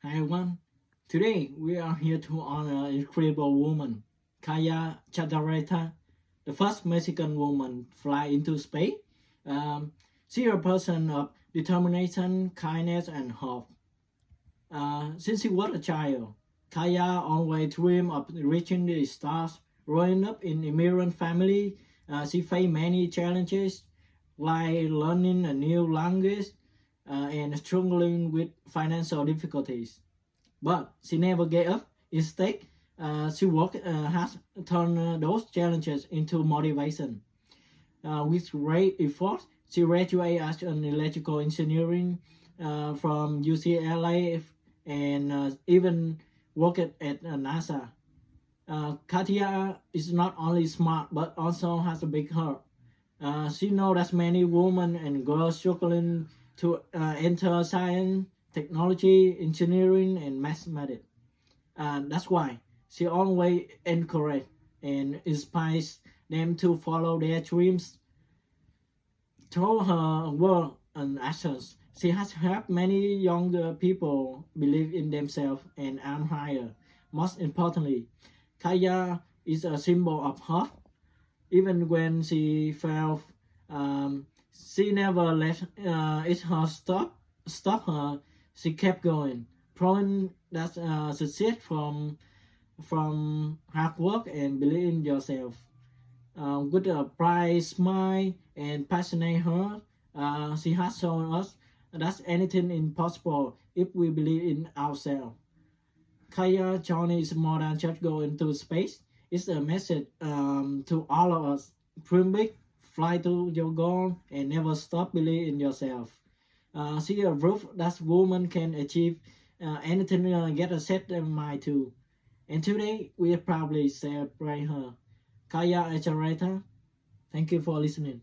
Hi everyone. Today we are here to honor an incredible woman, Kaya Chadareta, the first Mexican woman fly into space. Um, she is a person of determination, kindness, and hope. Since she was a child, Kaya always dreamed of reaching the stars. Growing up in immigrant family, she faced many challenges, like learning a new language and struggling with financial difficulties. But she never gave up. Instead, she worked hard to turn those challenges into motivation. With great effort, she graduated as an electrical engineering from UCLA and even worked at NASA. Katia is not only smart but also has a big heart. She knows that many women and girls struggling to enter science, technology, engineering, and mathematics. That's why she always encourages and inspires them to follow their dreams. Through her work and actions, she has helped many younger people believe in themselves and aim higher. Most importantly, Kaya is a symbol of hope. Even when she failed, she never let it her stop her. She kept going, proving that success from hard work and believe in yourself. With a bright smile and passionate heart, she has shown us that anything is possible if we believe in ourselves. Kaya journey is more than just going to space. It's a message to all of us. Dream big, fly to your goal, and never stop believing in yourself. See a proof that woman can achieve anything, get a set mind too. And today we proudly celebrate her. Kaya Achareta, thank you for listening.